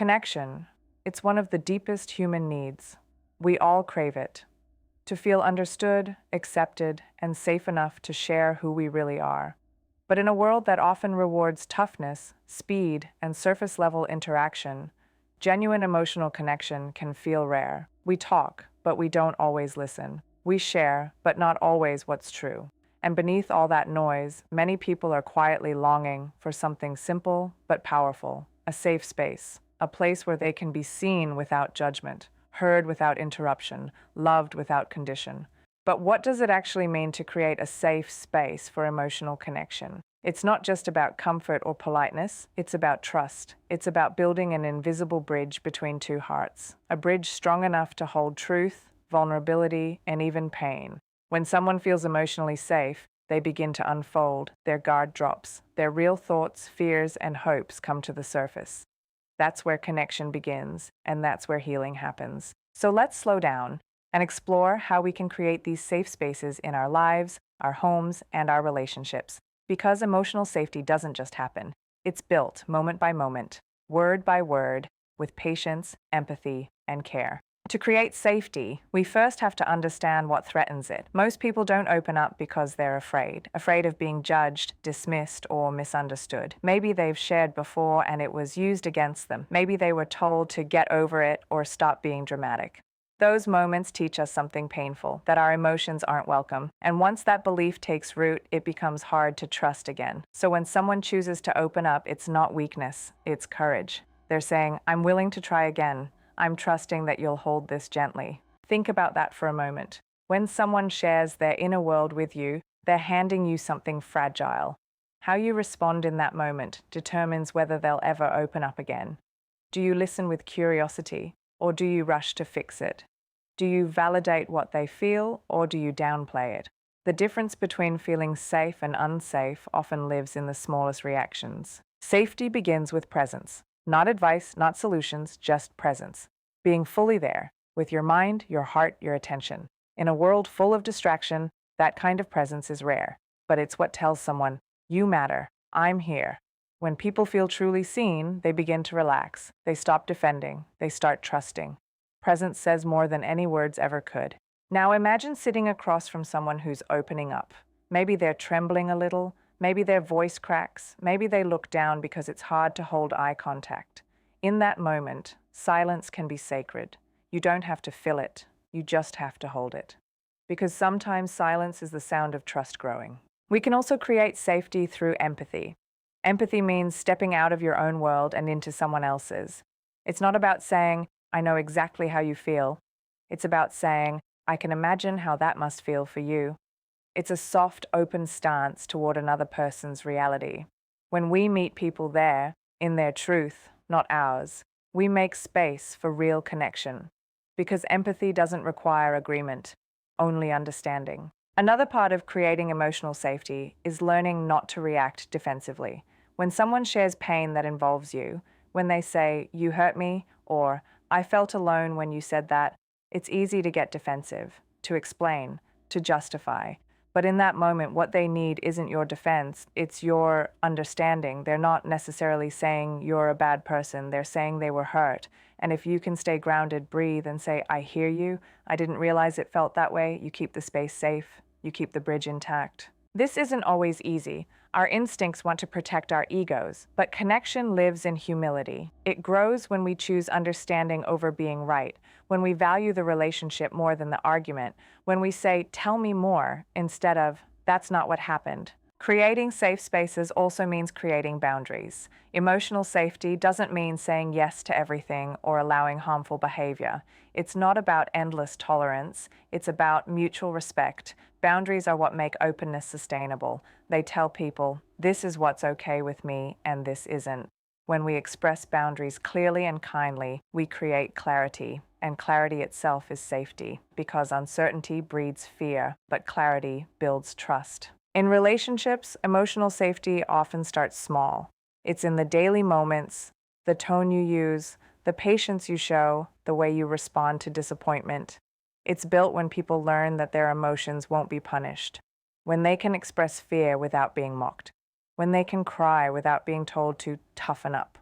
Connection. It's one of the deepest human needs. We all crave it. To feel understood, accepted, and safe enough to share who we really are. But in a world that often rewards toughness, speed, and surface-level interaction, genuine emotional connection can feel rare. We talk, but we don't always listen. We share, but not always what's true. And beneath all that noise, many people are quietly longing for something simple but powerful, a safe space, a place where they can be seen without judgment, heard without interruption, loved without condition. But what does it actually mean to create a safe space for emotional connection? It's not just about comfort or politeness, it's about trust. It's about building an invisible bridge between two hearts, a bridge strong enough to hold truth, vulnerability, and even pain. When someone feels emotionally safe, they begin to unfold, their guard drops, their real thoughts, fears, and hopes come to the surface. That's where connection begins, and that's where healing happens. So let's slow down and explore how we can create these safe spaces in our lives, our homes, and our relationships. Because emotional safety doesn't just happen. It's built moment by moment, word by word, with patience, empathy, and care. To create safety, we first have to understand what threatens it. Most people don't open up because they're afraid of being judged, dismissed, or misunderstood. Maybe they've shared before and it was used against them. Maybe they were told to get over it or stop being dramatic. Those moments teach us something painful, that our emotions aren't welcome. And once that belief takes root, it becomes hard to trust again. So when someone chooses to open up, it's not weakness, it's courage. They're saying, I'm willing to try again. I'm trusting that you'll hold this gently. Think about that for a moment. When someone shares their inner world with you, they're handing you something fragile. How you respond in that moment determines whether they'll ever open up again. Do you listen with curiosity, or do you rush to fix it? Do you validate what they feel, or do you downplay it? The difference between feeling safe and unsafe often lives in the smallest reactions. Safety begins with presence. Not advice, not solutions, just presence. Being fully there, with your mind, your heart, your attention. In a world full of distraction, that kind of presence is rare. But it's what tells someone, you matter, I'm here. When people feel truly seen, they begin to relax. They stop defending. They start trusting. Presence says more than any words ever could. Now imagine sitting across from someone who's opening up. Maybe they're trembling a little. Maybe their voice cracks. Maybe they look down because it's hard to hold eye contact. In that moment, silence can be sacred. You don't have to fill it. You just have to hold it. Because sometimes silence is the sound of trust growing. We can also create safety through empathy. Empathy means stepping out of your own world and into someone else's. It's not about saying, I know exactly how you feel. It's about saying, I can imagine how that must feel for you. It's a soft, open stance toward another person's reality. When we meet people there, in their truth, not ours, we make space for real connection. Because empathy doesn't require agreement, only understanding. Another part of creating emotional safety is learning not to react defensively. When someone shares pain that involves you, when they say, you hurt me, or I felt alone when you said that, it's easy to get defensive, to explain, to justify. But in that moment, what they need isn't your defense, it's your understanding. They're not necessarily saying you're a bad person, they're saying they were hurt. And if you can stay grounded, breathe, and say, I hear you, I didn't realize it felt that way, you keep the space safe, you keep the bridge intact. This isn't always easy. Our instincts want to protect our egos, but connection lives in humility. It grows when we choose understanding over being right, when we value the relationship more than the argument, when we say, tell me more, instead of, that's not what happened. Creating safe spaces also means creating boundaries. Emotional safety doesn't mean saying yes to everything or allowing harmful behavior. It's not about endless tolerance, it's about mutual respect. Boundaries are what make openness sustainable. They tell people, this is what's okay with me and this isn't. When we express boundaries clearly and kindly, we create clarity. And clarity itself is safety, because uncertainty breeds fear, but clarity builds trust. In relationships, emotional safety often starts small. It's in the daily moments, the tone you use, the patience you show, the way you respond to disappointment. It's built when people learn that their emotions won't be punished, when they can express fear without being mocked, when they can cry without being told to toughen up.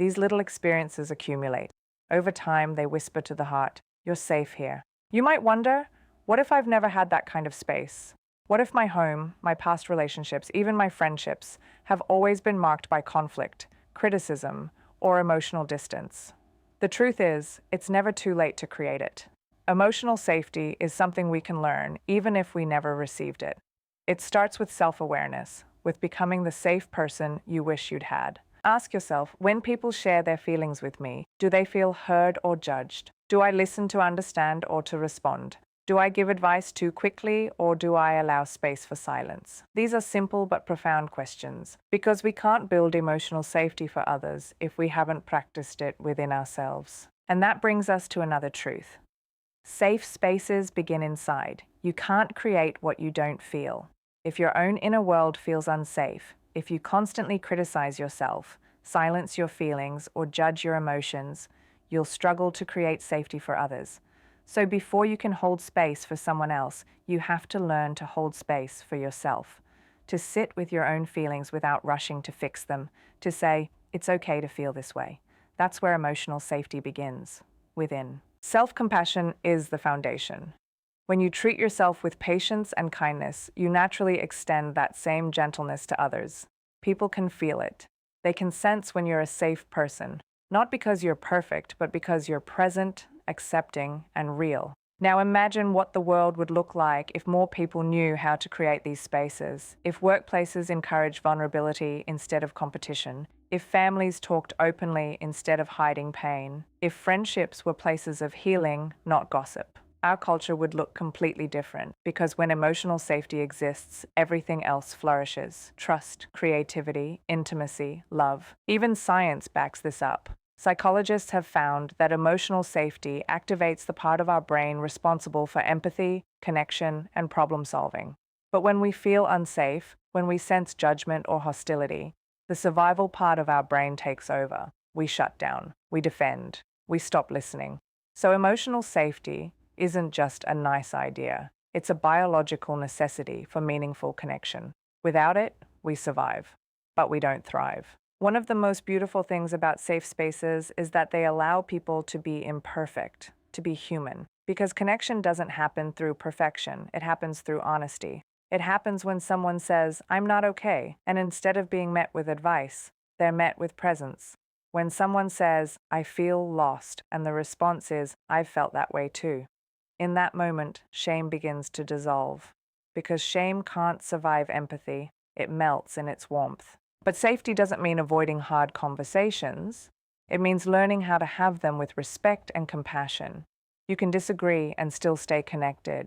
These little experiences accumulate. Over time, they whisper to the heart, "You're safe here." You might wonder, what if I've never had that kind of space? What if my home, my past relationships, even my friendships, have always been marked by conflict, criticism, or emotional distance? The truth is, it's never too late to create it. Emotional safety is something we can learn, even if we never received it. It starts with self-awareness, with becoming the safe person you wish you'd had. Ask yourself, when people share their feelings with me, do they feel heard or judged? Do I listen to understand or to respond? Do I give advice too quickly, or do I allow space for silence? These are simple but profound questions, because we can't build emotional safety for others if we haven't practiced it within ourselves. And that brings us to another truth. Safe spaces begin inside. You can't create what you don't feel. If your own inner world feels unsafe, if you constantly criticize yourself, silence your feelings, or judge your emotions, you'll struggle to create safety for others. So before you can hold space for someone else, you have to learn to hold space for yourself, to sit with your own feelings without rushing to fix them, to say, it's okay to feel this way. That's where emotional safety begins, within. Self-compassion is the foundation. When you treat yourself with patience and kindness, you naturally extend that same gentleness to others. People can feel it. They can sense when you're a safe person, not because you're perfect, but because you're present, accepting, and real. Now imagine what the world would look like if more people knew how to create these spaces, if workplaces encouraged vulnerability instead of competition, if families talked openly instead of hiding pain, if friendships were places of healing, not gossip. Our culture would look completely different, because when emotional safety exists, everything else flourishes. Trust, creativity, intimacy, love. Even science backs this up. Psychologists have found that emotional safety activates the part of our brain responsible for empathy, connection, and problem solving. But when we feel unsafe, when we sense judgment or hostility, the survival part of our brain takes over. We shut down, we defend, we stop listening. So emotional safety isn't just a nice idea. It's a biological necessity for meaningful connection. Without it, we survive, but we don't thrive. One of the most beautiful things about safe spaces is that they allow people to be imperfect, to be human. Because connection doesn't happen through perfection, it happens through honesty. It happens when someone says, "I'm not okay," and instead of being met with advice, they're met with presence. When someone says, "I feel lost," and the response is, "I've felt that way too." In that moment, shame begins to dissolve. Because shame can't survive empathy, it melts in its warmth. But safety doesn't mean avoiding hard conversations. It means learning how to have them with respect and compassion. You can disagree and still stay connected.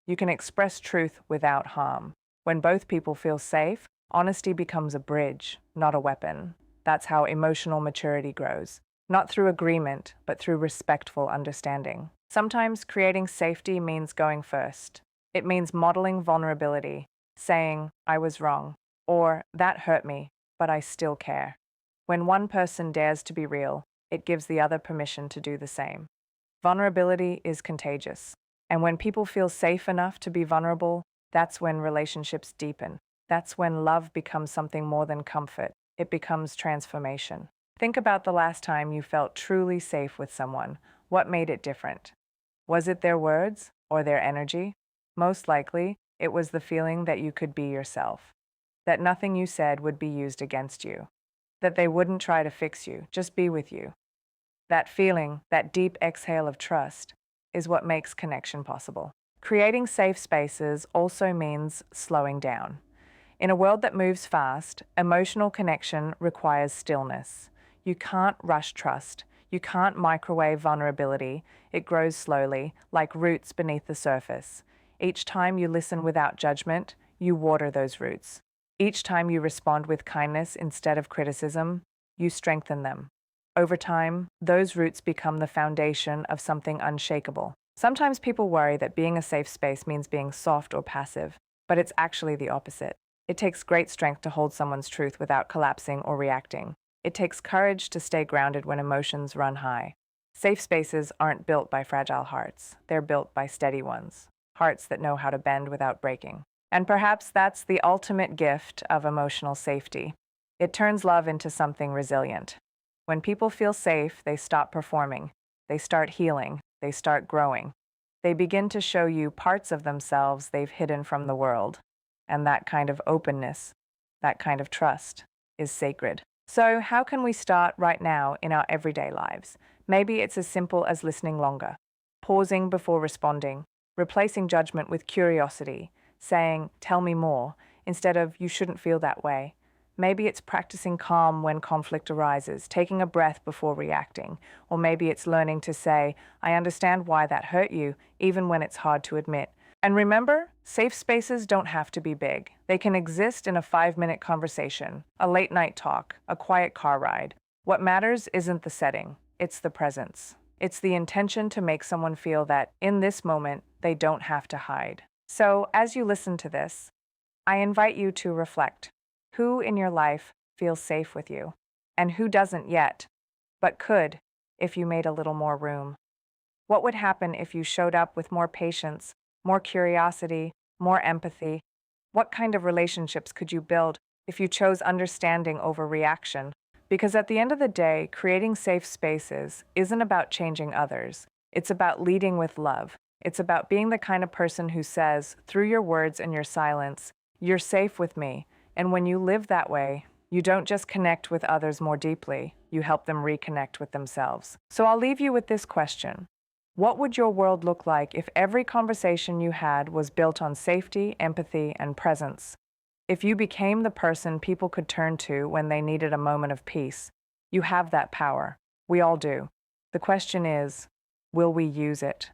You can express truth without harm. When both people feel safe, honesty becomes a bridge, not a weapon. That's how emotional maturity grows. Not through agreement, but through respectful understanding. Sometimes creating safety means going first. It means modeling vulnerability, saying, "I was wrong," or "that hurt me, but I still care." When one person dares to be real, it gives the other permission to do the same. Vulnerability is contagious. And when people feel safe enough to be vulnerable, that's when relationships deepen. That's when love becomes something more than comfort. It becomes transformation. Think about the last time you felt truly safe with someone. What made it different? Was it their words or their energy? Most likely, it was the feeling that you could be yourself, that nothing you said would be used against you, that they wouldn't try to fix you, just be with you. That feeling, that deep exhale of trust, is what makes connection possible. Creating safe spaces also means slowing down. In a world that moves fast, emotional connection requires stillness. You can't rush trust. You can't microwave vulnerability. It grows slowly, like roots beneath the surface. Each time you listen without judgment, you water those roots. Each time you respond with kindness instead of criticism, you strengthen them. Over time, those roots become the foundation of something unshakable. Sometimes people worry that being a safe space means being soft or passive, but it's actually the opposite. It takes great strength to hold someone's truth without collapsing or reacting. It takes courage to stay grounded when emotions run high. Safe spaces aren't built by fragile hearts. They're built by steady ones, hearts that know how to bend without breaking. And perhaps that's the ultimate gift of emotional safety. It turns love into something resilient. When people feel safe, they stop performing. They start healing. They start growing. They begin to show you parts of themselves they've hidden from the world. And that kind of openness, that kind of trust, is sacred. So, how can we start right now in our everyday lives? Maybe it's as simple as listening longer, pausing before responding, replacing judgment with curiosity, saying, "Tell me more," instead of, "You shouldn't feel that way." Maybe it's practicing calm when conflict arises, taking a breath before reacting. Or maybe it's learning to say, "I understand why that hurt you," even when it's hard to admit. And remember, safe spaces don't have to be big. They can exist in a 5-minute conversation, a late night talk, a quiet car ride. What matters isn't the setting, it's the presence. It's the intention to make someone feel that, in this moment, they don't have to hide. So, as you listen to this, I invite you to reflect. Who in your life feels safe with you? And who doesn't yet, but could if you made a little more room? What would happen if you showed up with more patience, more curiosity, more empathy? What kind of relationships could you build if you chose understanding over reaction? Because at the end of the day, creating safe spaces isn't about changing others. It's about leading with love. It's about being the kind of person who says, through your words and your silence, "You're safe with me." And when you live that way, you don't just connect with others more deeply, you help them reconnect with themselves. So I'll leave you with this question. What would your world look like if every conversation you had was built on safety, empathy, and presence? If you became the person people could turn to when they needed a moment of peace? You have that power. We all do. The question is, will we use it?